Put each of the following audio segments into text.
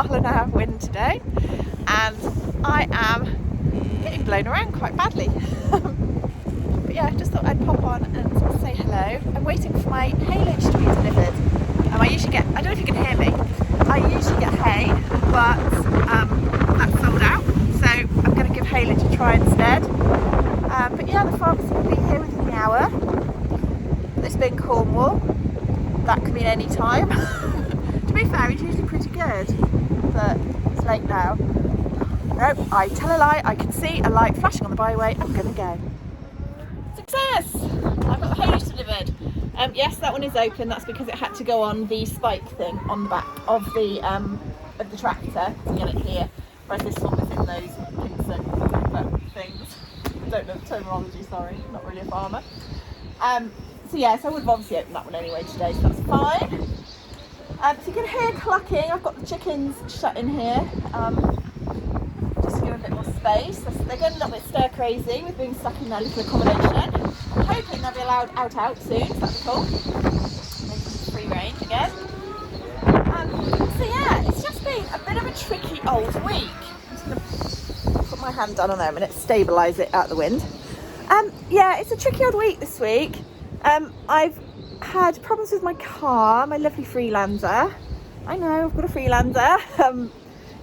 mile-an-hour wind today, and I am getting blown around quite badly. But yeah, I just thought I'd pop on and say hello. I'm waiting for my haylage to be delivered. I usually get, I don't know if you can hear me, I usually get hay, but that's sold out, so I'm going to give haylage a try instead. But yeah, the farmer's going to be here within the hour. This being Cornwall, that could mean any time. To be fair, he's usually pretty good, but it's late now. No, I tell a lie, I can see a light flashing on the byway, I'm going to go. Success! I've got the haylage delivered. Yes, that one is open. That's because it had to go on the spike thing on the back of the tractor to get it here. Whereas this one was in those Pinson things. I don't know the terminology, sorry, not really a farmer. So yes, I would have obviously opened that one anyway today, so that's fine. So you can hear clucking. I've got the chickens shut in here, just to give them a bit more space. They're getting a little bit stir crazy with being stuck in their little accommodation. I'm hoping they'll be allowed out soon, so that'd be cool. Maybe some free range again. So yeah, it's just been a bit of a tricky old week. I'm just going to put my hand down on there a minute, stabilise it out the wind. Yeah, it's a tricky old week this week. I've had problems with my car, my lovely Freelander. I know, I've got a Freelander.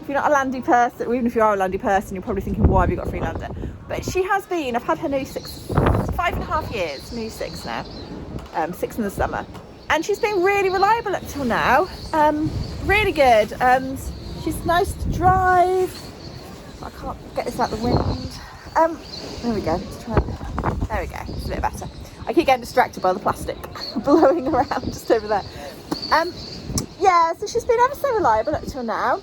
If you're not a Landy person, or even if you are a Landy person, you're probably thinking, why have you got a Freelander? But she has been, I've had her nearly 5.5 years, nearly 6 now, 6 in the summer. And she's been really reliable up till now, really good. And she's nice to drive. I can't get this out the wind. There we go, let's try. There we go, it's a bit better. I keep getting distracted by the plastic blowing around just over there. Yeah, so she's been ever so reliable up till now.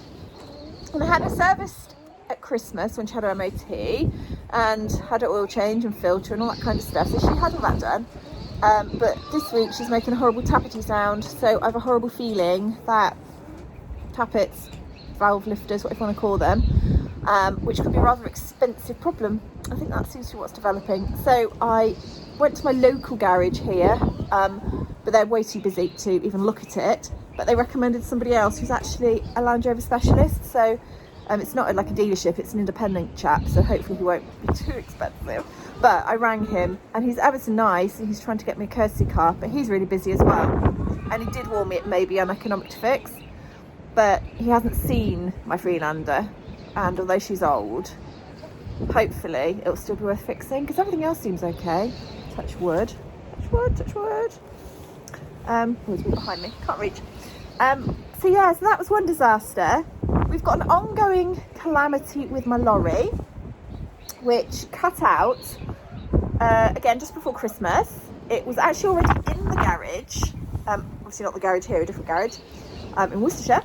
And I had her serviced at Christmas when she had her MOT and had her oil change and filter and all that kind of stuff. So she had all that done. But this week she's making a horrible tappety sound. So I have a horrible feeling that tappets, valve lifters, whatever you want to call them, which could be a rather expensive problem. I think that seems to be what's developing. So I went to my local garage here, but they're way too busy to even look at it. But they recommended somebody else who's actually a Land Rover specialist. So it's not like a dealership, it's an independent chap. So hopefully he won't be too expensive. But I rang him and he's ever so nice and he's trying to get me a courtesy car, but he's really busy as well. And he did warn me it may be uneconomic to fix, but he hasn't seen my Freelander. And although she's old, hopefully it'll still be worth fixing because everything else seems okay. Touch wood, touch wood, touch wood. Who's behind me? Can't reach. So yeah, so that was one disaster. We've got an ongoing calamity with my lorry, which cut out again just before Christmas. It was actually already in the garage, obviously not the garage here, a different garage, in Worcestershire,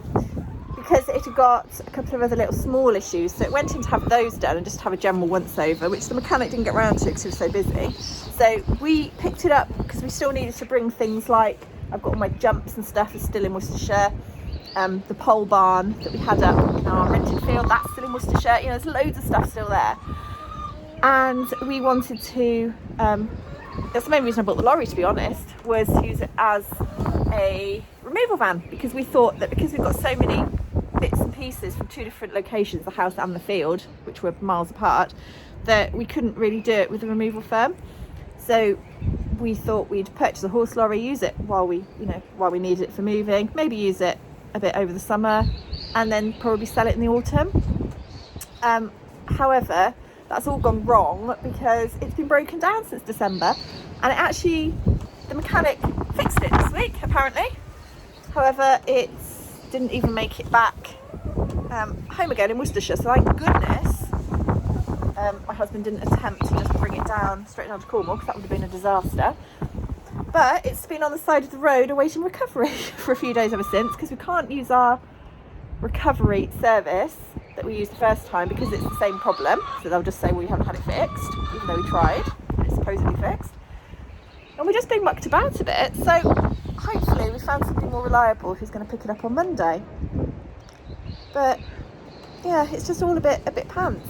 because it had got a couple of other little small issues. So it went in to have those done and just have a general once over, which the mechanic didn't get around to because he was so busy. So we picked it up because we still needed to bring things like, I've got all my jumps and stuff is still in Worcestershire. The pole barn that we had up in our rented field, that's still in Worcestershire. You know, there's loads of stuff still there. And we wanted to, that's the main reason I bought the lorry, to be honest, was to use it as a removal van, because we thought that because we've got so many bits and pieces from 2 different locations, the house and the field, which were miles apart, that we couldn't really do it with a removal firm. So we thought we'd purchase a horse lorry, use it while we needed it for moving, maybe use it a bit over the summer, and then probably sell it in the autumn. However, that's all gone wrong because it's been broken down since December, and it actually, the mechanic fixed it this week apparently. However, it didn't even make it back home again in Worcestershire. So thank goodness my husband didn't attempt to just bring it down straight down to Cornwall, because that would have been a disaster. But it's been on the side of the road awaiting recovery for a few days ever since, because we can't use our recovery service that we used the first time because it's the same problem. So they'll just say, well, you haven't had it fixed, even though we tried and it's supposedly fixed. And we're just being mucked about a bit. So hopefully we found somebody more reliable who's going to pick it up on Monday. But yeah, it's just all a bit pants.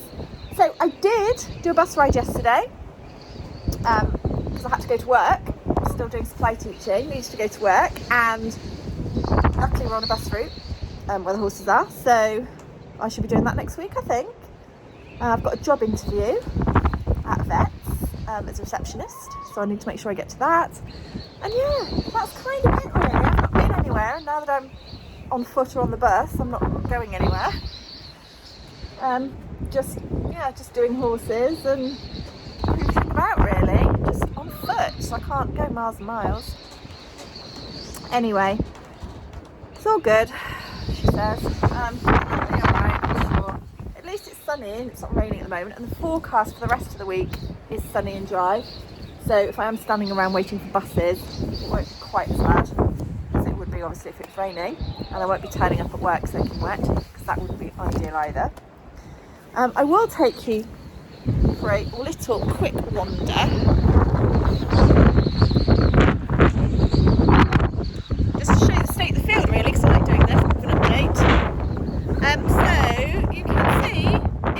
So I did do a bus ride yesterday because I had to go to work. Still doing supply teaching, needed to go to work, and luckily we're on a bus route, where the horses are, so I should be doing that next week, I think. I've got a job interview at a vet's as a receptionist, so I need to make sure I get to that. And yeah, that's kind of it really. I've not been anywhere. Now that I'm on foot or on the bus, I'm not going anywhere. Just doing horses and cruising about really, just on foot, so I can't go miles and miles. Anyway, it's all good, she says. Alright, sure. At least it's sunny and it's not raining at the moment, and the forecast for the rest of the week is sunny and dry. So if I am standing around waiting for buses, it won't be quite as bad as it would be obviously if it's raining, and I won't be turning up at work soaking wet, because that wouldn't be ideal either. I will take you for a little quick wander. Just to show you the state of the field really, because I like doing this with an update. So you can see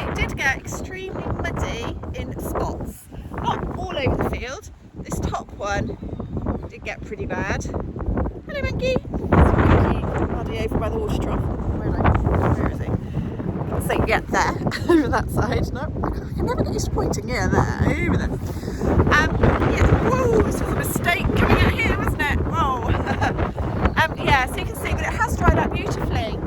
it did get extremely muddy in spots. Not all over the field. This top one did get pretty bad. Hello Monkey! Muddy over by the horse trough. Where is he? I'll say yeah, there, over that side. No, I can never get used to pointing. Yeah, there, over there. Yeah, whoa, this was a mistake coming out here, wasn't it? Whoa. Yeah, so you can see, but it has dried out beautifully.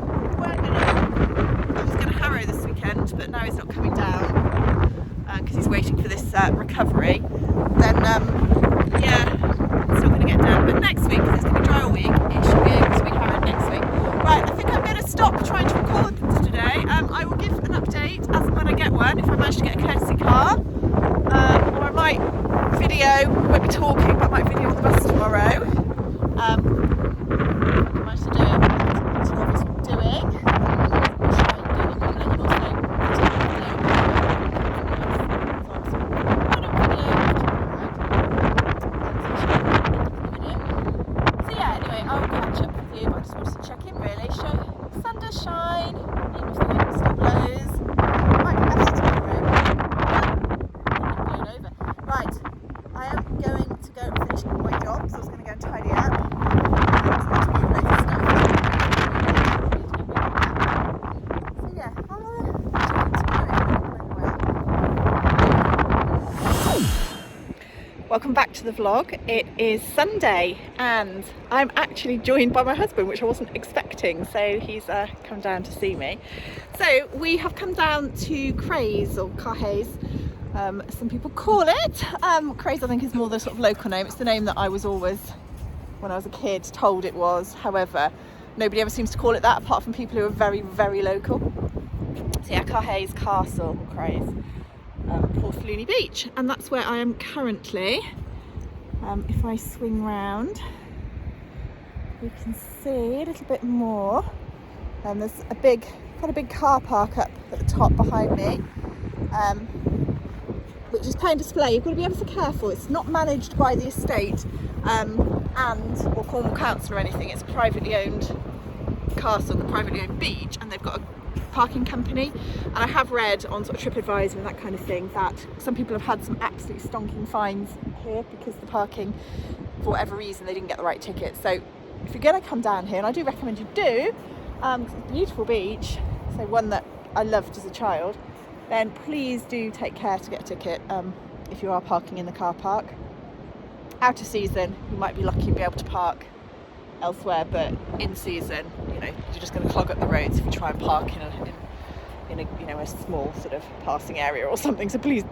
I was going to harrow this weekend, but now he's not coming down because he's waiting for this recovery. Then, yeah, it's not going to get down. But next week, because it's going to be dry all week, it should be able to be harrowed next week. Right, I think I'm going to stop trying to record today. I will give an update as and when I get one, if I manage to get a courtesy car. Or I might video, won't be talking, but I might video on the bus tomorrow. I managed to do it. That's what I was doing. So yeah, anyway, I'll catch up with you, but I just wanted to check in really, show sun does shine, even if the wind still blows. Might be better tomorrow. Blown over. Right, I am going to go and finish my job, so I was going to go and tidy up. So yeah, I'll welcome back to the vlog. It is Sunday and I'm actually joined by my husband, which I wasn't expecting, so he's come down to see me. So we have come down to Caerhays, or Caerhays, some people call it. Caerhays I think is more the sort of local name. It's the name that I was always, when I was a kid, told it was. However, nobody ever seems to call it that apart from people who are very, very local. So yeah, Caerhays Castle, or Caerhays. Porthluney Beach, and that's where I am currently. If I swing round, you can see a little bit more. There's quite a big car park up at the top behind me, which is pay and display. You've got to be ever so careful. It's not managed by the estate or Cornwall Council or anything. It's a privately owned castle, the privately owned beach, and they've got a parking company, and I have read on sort of TripAdvisor and that kind of thing that some people have had some absolutely stonking fines here because the parking, for whatever reason, they didn't get the right ticket. So if you're going to come down here, and I do recommend you do, it's a beautiful beach, so one that I loved as a child, then please do take care to get a ticket if you are parking in the car park. Out of season, you might be lucky to be able to park elsewhere, but in season, you know, you're just going to clog up the roads if you try and park in a a small sort of passing area or something. So please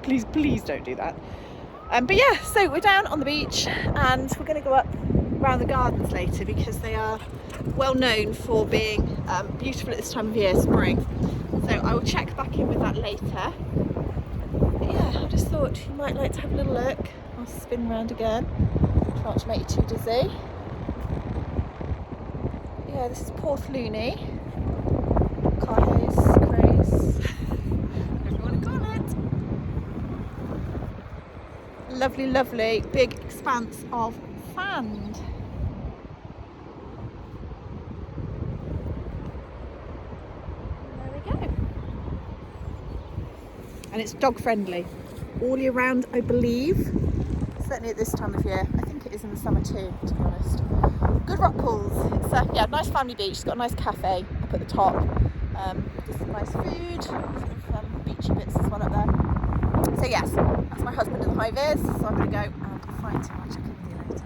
don't do that. But yeah, so we're down on the beach and we're going to go up around the gardens later because they are well known for being beautiful at this time of year, spring. So I will check back in with that later. But yeah, I just thought you might like to have a little look. I'll spin around again, try not to make you too dizzy. Yeah, this is Porthluney, Caerhays, whatever you want to call it. Lovely, lovely, big expanse of sand. There we go. And it's dog friendly all year round, I believe. Certainly at this time of year. I think it is in the summer too, to be honest. Good rock pools. It's a nice family beach. It's got a nice cafe, a up at the top. There's some nice food, sort of beachy bits as well up there. So yes, that's my husband in the high vis, so I'm going to go and find him. I'll check in with you later.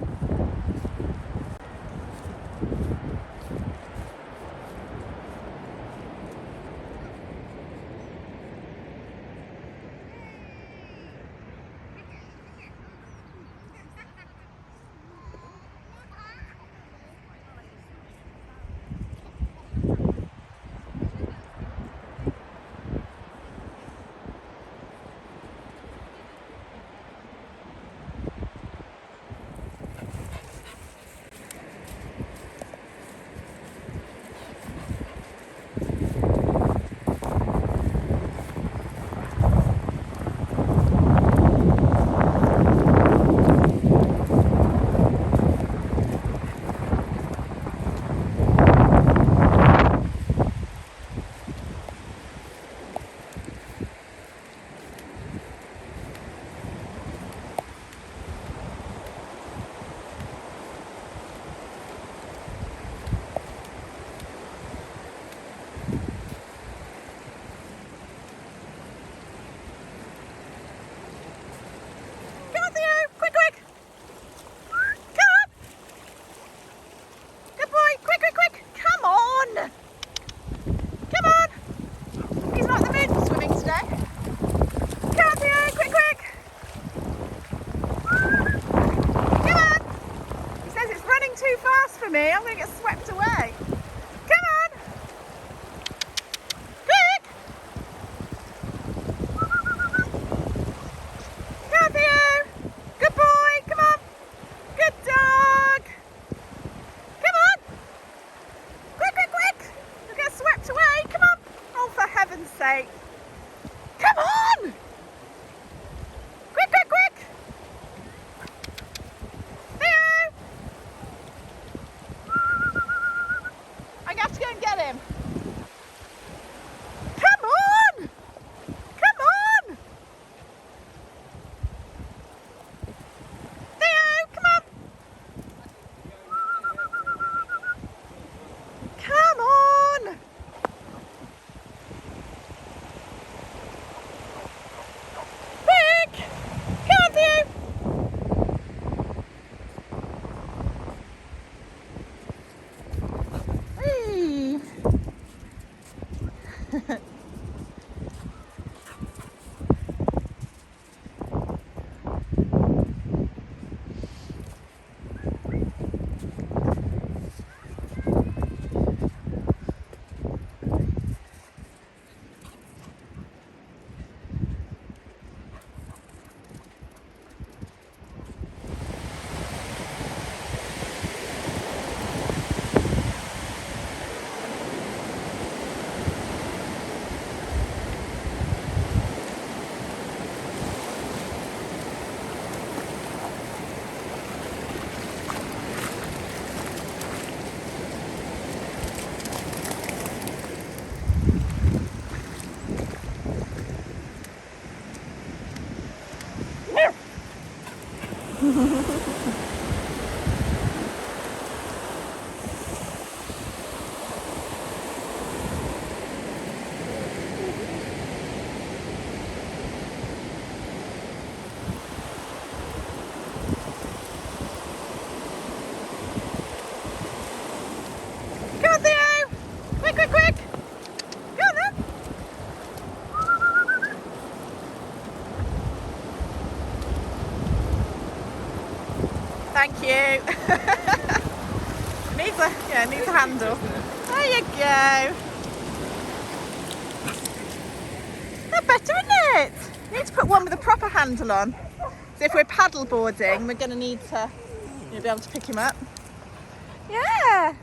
Too fast for me, I'm going to get swept away. Come on! Quick! Come on, Theo! Good boy, come on! Good dog! Come on! Quick, quick, quick! You'll get swept away, come on! Oh, for heaven's sake! Come on! Quick, quick, quick! I have to go and get him. Come on! Come on! Theo, come on! Come on! Quick! Come on, Theo! Come on, Theo! Quick, quick, quick! Go on then! Thank you. needs a handle. There you go. That's better, isn't it? You need to put one with a proper handle on. So if we're paddle boarding, we're going to need to be able to pick him up. Yeah.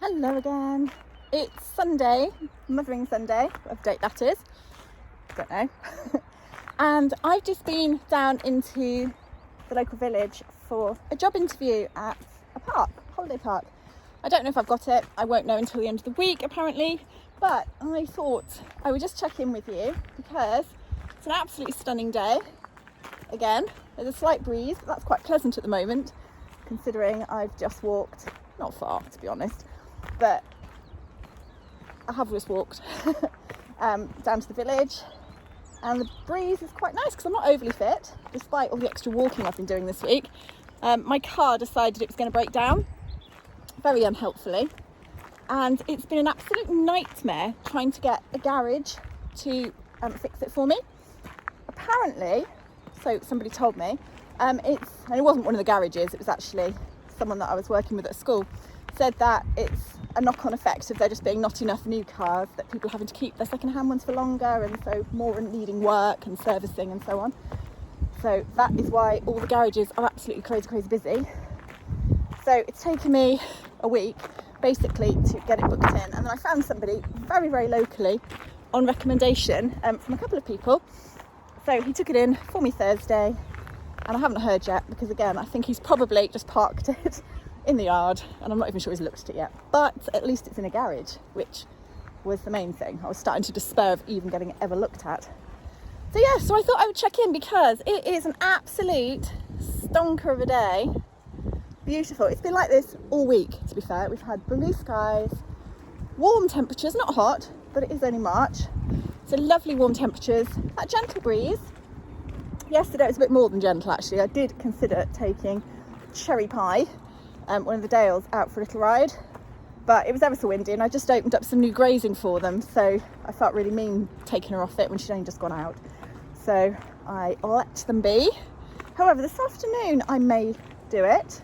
Hello again. It's Sunday, Mothering Sunday, whatever date that is, don't know. And I've just been down into the local village for a job interview at a park, holiday park. I don't know if I've got it, I won't know until the end of the week apparently, but I thought I would just check in with you because it's an absolutely stunning day. Again, there's a slight breeze, but that's quite pleasant at the moment, considering I've just walked, not far to be honest, but I have just walked down to the village, and the breeze is quite nice because I'm not overly fit, despite all the extra walking I've been doing this week. My car decided it was going to break down, very unhelpfully, and it's been an absolute nightmare trying to get a garage to fix it for me. Apparently, so somebody told me. And it wasn't one of the garages, it was actually someone that I was working with at school, said that it's a knock-on effect of there just being not enough new cars, that people are having to keep their second-hand ones for longer, and so more needing work and servicing and so on. So that is why all the garages are absolutely crazy busy. So it's taken me a week basically to get it booked in, and then I found somebody very locally on recommendation from a couple of people. So he took it in for me Thursday, and I haven't heard yet because, again, I think he's probably just parked it in the yard, and I'm not even sure he's looked at it yet, but at least it's in a garage, which was the main thing. I was starting to despair of even getting it ever looked at. So yeah, so I thought I would check in because it is an absolute stonker of a day. Beautiful. It's been like this all week, to be fair. We've had blue skies, warm temperatures, not hot, but it is only March, so lovely warm temperatures, that gentle breeze. Yesterday it was a bit more than gentle, actually. I did consider taking Cherry Pie, one of the Dales, out for a little ride, but it was ever so windy, and I just opened up some new grazing for them, so I felt really mean taking her off it when she'd only just gone out. So I let them be. However, this afternoon I may do it.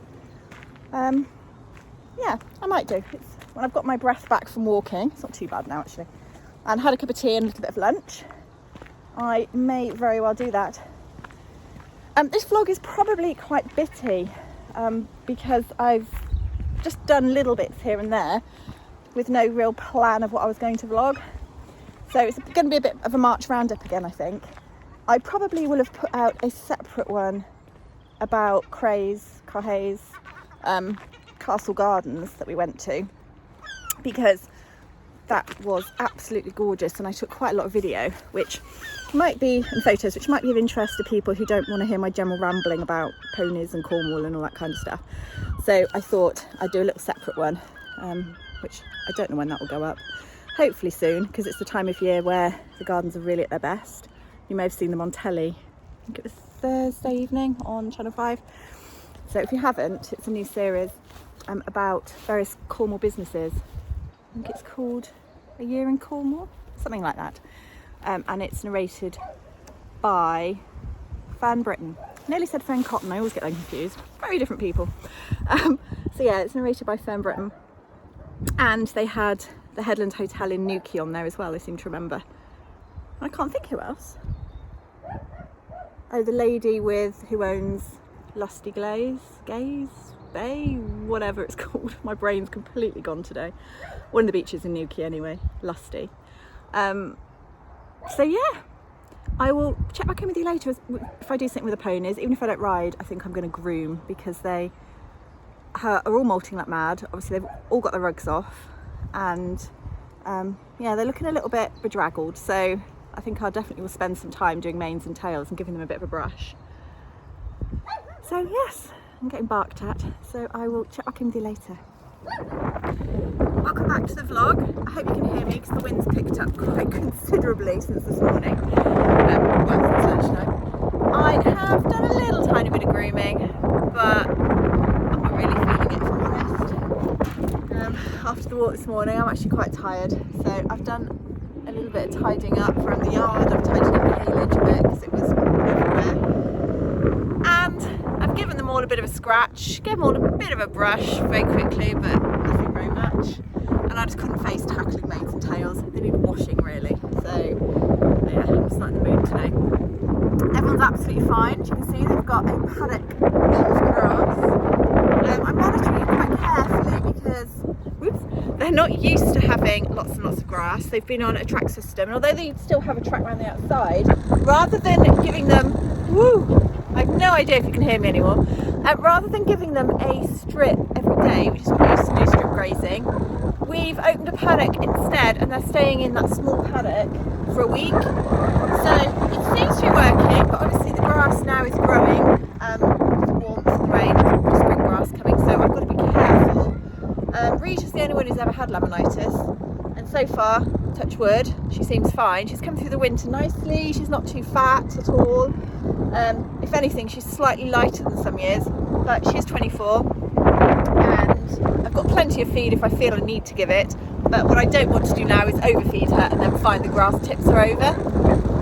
Yeah, I might do. It's when I've got my breath back from walking. It's not too bad now, actually. And had a cup of tea and a little bit of lunch. I may very well do that. This vlog is probably quite bitty because I've just done little bits here and there with no real plan of what I was going to vlog. So it's going to be a bit of a March roundup again, I think. I probably will have put out a separate one about Caerhays Castle Gardens that we went to, because that was absolutely gorgeous, and I took quite a lot of video, which might be, and photos, which might be of interest to people who don't want to hear my general rambling about ponies and Cornwall and all that kind of stuff. So I thought I'd do a little separate one, which I don't know when that will go up. Hopefully soon, because it's the time of year where the gardens are really at their best. You may have seen them on telly. I think it was Thursday evening on Channel 5. So if you haven't, it's a new series about various Cornwall businesses. I think it's called A Year in Cornwall, something like that. And it's narrated by Fern Britton. I nearly said Fern Cotton, I always get them confused. Very different people. So yeah, it's narrated by Fern Britton. And they had the Headland Hotel in Newquay on there as well, I seem to remember. I can't think who else. Oh, the lady who owns Lusty Gaze, Bay, whatever it's called. My brain's completely gone today. One of the beaches in Newquay anyway, Lusty. So yeah, I will check back in with you later if I do something with the ponies. Even if I don't ride, I think I'm going to groom, because they are all molting like mad. Obviously they've all got their rugs off, and yeah, they're looking a little bit bedraggled, so I think I definitely will spend some time doing manes and tails and giving them a bit of a brush. So yes, I'm getting barked at, so I will check back in with you later. Welcome back to the vlog. I hope you can hear me because the wind's picked up quite considerably since this morning. Well, since lunchtime. I have done a little tiny bit of grooming, but I'm not really feeling it, if I'm honest. After the walk this morning, I'm actually quite tired, so I've done a little bit of tidying up around the yard. I've tidied up the haylage a bit because it was everywhere. And I've given them all a bit of a scratch, gave them all a bit of a brush very quickly, but nothing very much. And I just couldn't face tackling manes and tails. They need washing really. So yeah, I'm just not in the mood today. Everyone's absolutely fine. As you can see, they've got a paddock of grass. I'm monitoring it quite carefully because they're not used to having lots and lots of grass. They've been on a track system, and although they still have a track around the outside, rather than giving them, I have no idea if you can hear me anymore, rather than giving them a strip every day, which is what we used to do, strip grazing, we've opened a paddock instead, and they're staying in that small paddock for a week. So it seems to be working, but obviously the grass now is growing, with the warmth and the rain, the spring grass coming, so I've got to be careful. Risha's the only one who's ever had laminitis, and so far, touch wood, she seems fine. She's come through the winter nicely, she's not too fat at all. If anything, she's slightly lighter than some years, but she's 24, and I've got plenty of feed if I feel I need to give it, but what I don't want to do now is overfeed her and then find the grass tips her over.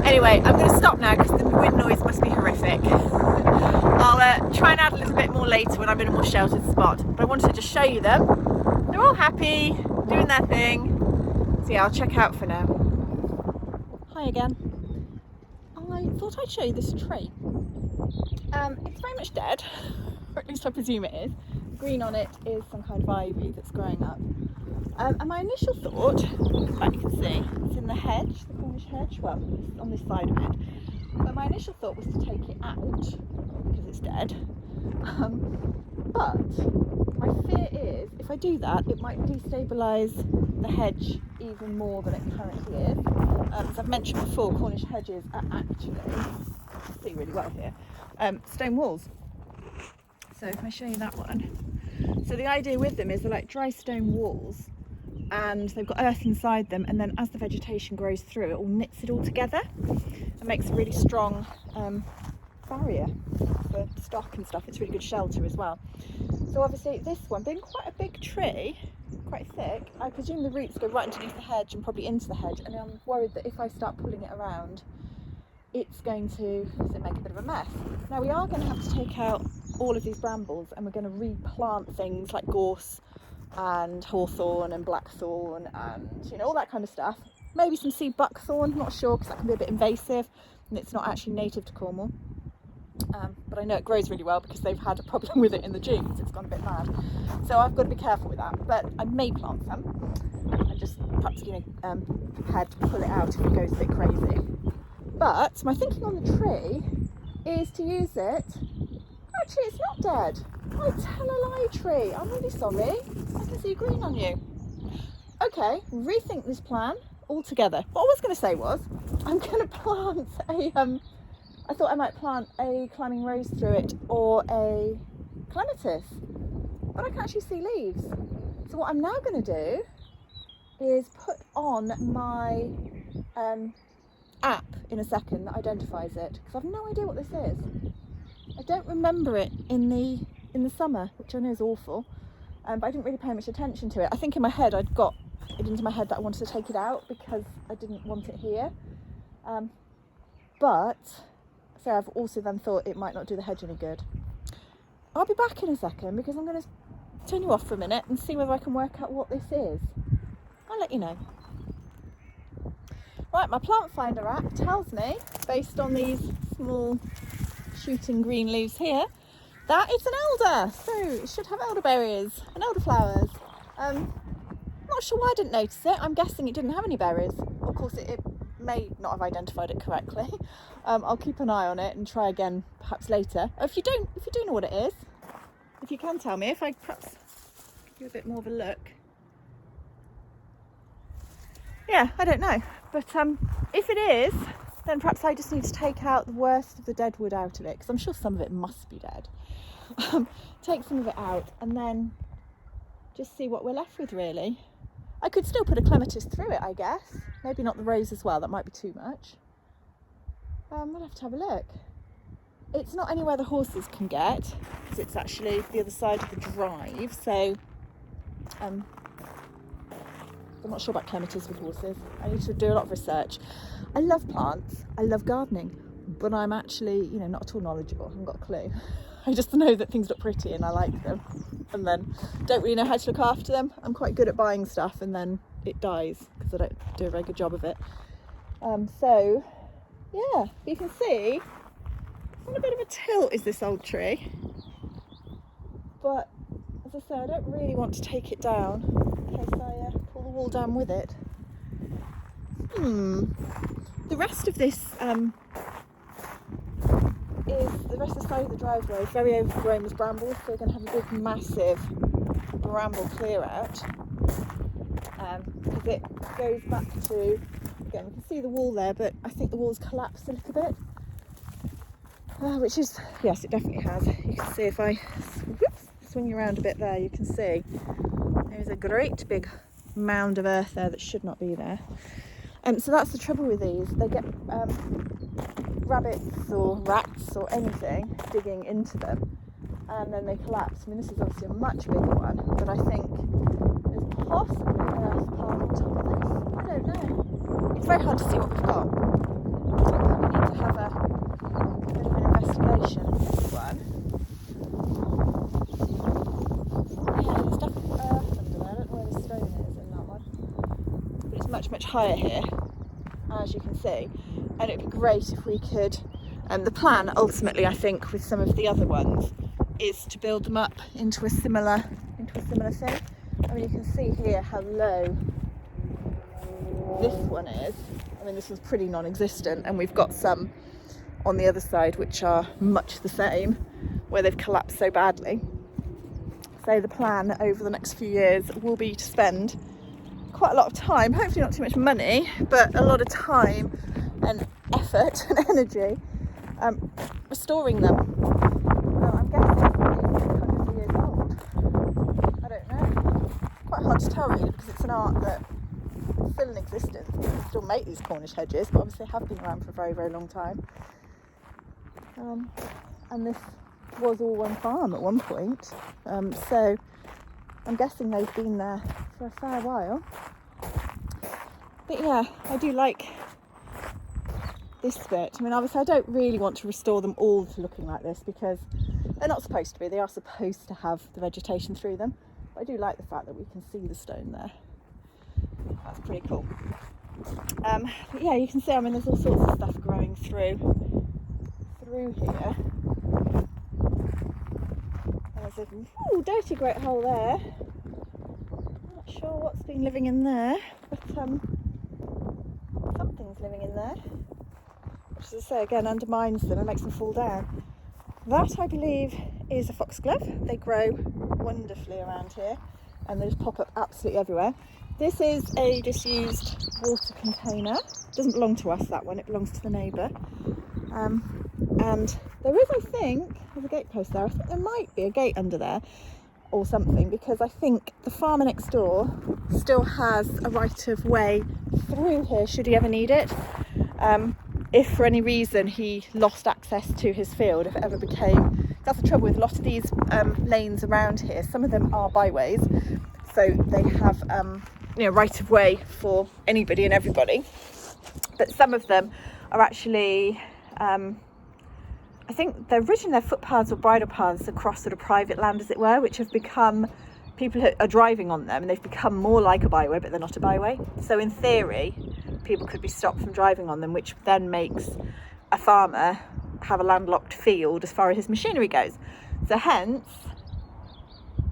Anyway, I'm going to stop now because the wind noise must be horrific. I'll try and add a little bit more later when I'm in a more sheltered spot. But I wanted to just show you them. They're all happy, doing their thing. So yeah, I'll check out for now. Hi again. I thought I'd show you this tree. It's very much dead, or at least I presume it is. Green on it is some kind of ivy that's growing up. And my initial thought, like you can see, it's in the hedge, the Cornish hedge, well, it's on this side of it. But my initial thought was to take it out, because it's dead. But my fear is, if I do that, it might destabilise the hedge even more than it currently is. As I've mentioned before, Cornish hedges are actually, you can see really well here, stone walls. So if I show you that one. So the idea with them is they're like dry stone walls, and they've got earth inside them, and then as the vegetation grows through, it all knits it all together and makes a really strong barrier for stock and stuff. It's really good shelter as well. So obviously this one, being quite a big tree, quite thick, I presume the roots go right underneath the hedge and probably into the hedge, and I'm worried that if I start pulling it around, it's going to make a bit of a mess. Now we are going to have to take out all of these brambles, and we're going to replant things like gorse and hawthorn and blackthorn and, you know, all that kind of stuff. Maybe some seed buckthorn, not sure, because that can be a bit invasive and it's not actually native to Cornwall. But I know it grows really well because they've had a problem with it in the dunes. It's gone a bit mad, so I've got to be careful with that. But I may plant some and just perhaps, you know, prepared to pull it out if it goes a bit crazy. But my thinking on the tree is to use it. Actually, it's not dead. I tell a lie, tree. I'm really sorry. I can see green on you. Okay, rethink this plan altogether. What I was going to say was, I'm going to plant a. I thought I might plant a climbing rose through it or a clematis, but I can actually see leaves. So what I'm now going to do is put on my app in a second that identifies it, because I've no idea what this is. I don't remember it in the summer, which I know is awful, but I didn't really pay much attention to it. I think in my head I'd got it into my head that I wanted to take it out because I didn't want it here, but so I've also then thought it might not do the hedge any good. I'll be back in a second because I'm going to turn you off for a minute and see whether I can work out what this is. I'll let you know. Right, my plant finder app tells me, based on these small shooting green leaves here, that it's an elder. So it should have elderberries and elderflowers. Not sure why I didn't notice it. I'm guessing it didn't have any berries. Of course, it may not have identified it correctly. I'll keep an eye on it and try again perhaps later. If you do know what it is, if you can tell me, if I perhaps give you a bit more of a look. Yeah, I don't know, but if it is, then perhaps I just need to take out the worst of the dead wood out of it, because I'm sure some of it must be dead. Take some of it out and then just see what we're left with, really. I could still put a clematis through it, I guess. Maybe not the rose as well, that might be too much. We'll have to have a look. It's not anywhere the horses can get, because it's actually the other side of the drive, so I'm not sure about clematis with horses. I need to do a lot of research. I love plants, I love gardening, but I'm actually, you know, not at all knowledgeable. I haven't got a clue. I just know that things look pretty and I like them, and then don't really know how to look after them. I'm quite good at buying stuff and then it dies because I don't do a very good job of it. So yeah, you can see on a bit of a tilt is this old tree, but as I say, I don't really want to take it down in case I pull the wall down with it. The rest of this is the rest of the side of the driveway is very overgrown with brambles, so we're going to have a big massive bramble clear out, because it goes back to, again, you can see the wall there, but I think the wall's collapsed a little bit, which is, yes, it definitely has. You can see if I swing around a bit there, you can see there's a great big mound of earth there that should not be there. So that's the trouble with these. They get rabbits or rats or anything digging into them, and then they collapse. I mean, this is obviously a much bigger one, but I think there's possibly an earth pile on top of this. I don't know. It's very hard to see what we've got. investigation of this one. Yeah, there's definitely earth under there. I don't know where the stone is in that one. But it's much, much higher here, as you can see. And it'd be great if we could, the plan ultimately, I think, with some of the other ones, is to build them up into a similar thing. I mean, you can see here how low this one is. I mean, this was pretty non-existent, and we've got some on the other side which are much the same, where they've collapsed so badly. So the plan over the next few years will be to spend quite a lot of time, hopefully not too much money, but a lot of time and effort and energy restoring them. I'm guessing hundreds of years old. I don't know. Quite hard to tell really, because it's an art that is still in existence. People still make these Cornish hedges, but obviously have been around for a very, very long time. And this was all one farm at one point, so I'm guessing they've been there for a fair while. But yeah, I do like this bit. I mean, obviously I don't really want to restore them all to looking like this, because they're not supposed to be. They are supposed to have the vegetation through them. But I do like the fact that we can see the stone there. That's pretty cool. But yeah, you can see, I mean, there's all sorts of stuff growing through here. There's a dirty great hole there. I'm not sure what's been living in there, but something's living in there, which, as I say, again undermines them and makes them fall down. That, I believe, is a foxglove. They grow wonderfully around here, and they just pop up absolutely everywhere. This is a disused water container. It doesn't belong to us, that one, it belongs to the neighbour. And there is, I think, there's a gate post there. I think there might be a gate under there or something, because I think the farmer next door still has a right of way through here should he ever need it. If for any reason he lost access to his field, if it ever became, that's the trouble with a lot of these lanes around here. Some of them are byways, so they have right of way for anybody and everybody, but some of them are actually I think they're originally their footpaths or bridle paths across sort of private land, as it were, which have become, people are driving on them and they've become more like a byway, but they're not a byway. So in theory, people could be stopped from driving on them, which then makes a farmer have a landlocked field as far as his machinery goes. So hence,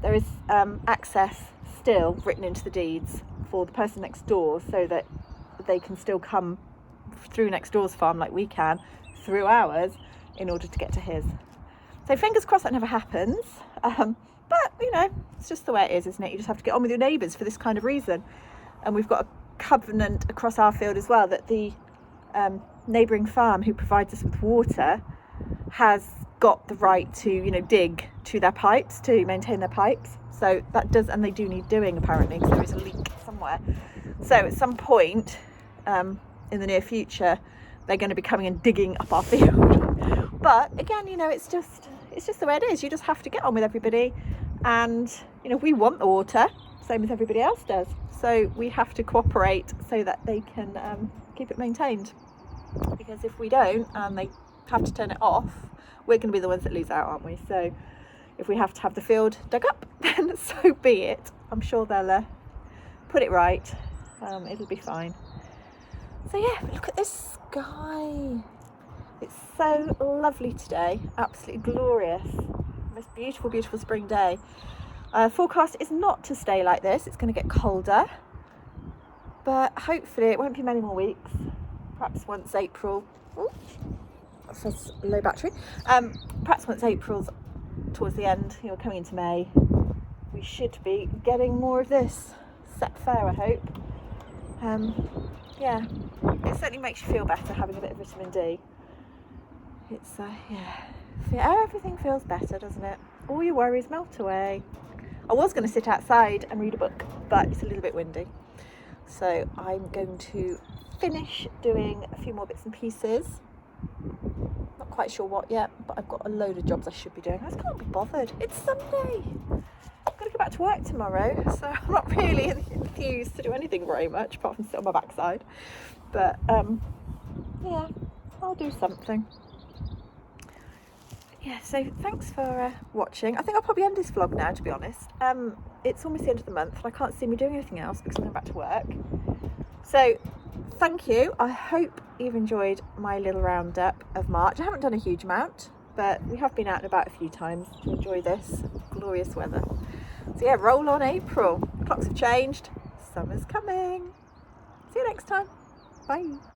there is access still written into the deeds for the person next door, so that they can still come through next door's farm like we can through ours in order to get to his. So fingers crossed that never happens, but it's just the way it is, isn't it? You just have to get on with your neighbours for this kind of reason. And we've got a covenant across our field as well, that the neighbouring farm who provides us with water has got the right to dig to their pipes, to maintain their pipes. So that does, and they do need doing apparently, because there is a leak somewhere. So at some point in the near future, they're going to be coming and digging up our field. But again, it's just the way it is. You just have to get on with everybody, and we want the water, same as everybody else does. So we have to cooperate so that they can keep it maintained. Because if we don't, and they have to turn it off, we're going to be the ones that lose out, aren't we? So if we have to have the field dug up, then so be it. I'm sure they'll put it right. It'll be fine. So yeah, look at this sky. It's so lovely today, absolutely glorious. Most beautiful, beautiful spring day. Forecast is not to stay like this. It's going to get colder, but hopefully it won't be many more weeks. Perhaps once April. Ooh, that says low battery. Perhaps once April's towards the end, coming into May, we should be getting more of this set fair, I hope. Yeah, it certainly makes you feel better having a bit of vitamin D. It's everything feels better, doesn't it? All your worries melt away. I was going to sit outside and read a book, but it's a little bit windy, so I'm going to finish doing a few more bits and pieces. Not quite sure what yet, but I've got a load of jobs I should be doing. I just can't be bothered. It's Sunday. I've got to go back to work tomorrow, so I'm not really enthused to do anything very much apart from sit on my backside. But yeah, I'll do something. Yeah, so thanks for watching. I think I'll probably end this vlog now, to be honest. It's almost the end of the month and I can't see me doing anything else because I'm going back to work. So thank you. I hope you've enjoyed my little roundup of March. I haven't done a huge amount, but we have been out and about a few times to enjoy this glorious weather. So yeah, roll on April. Clocks have changed. Summer's coming. See you next time. Bye.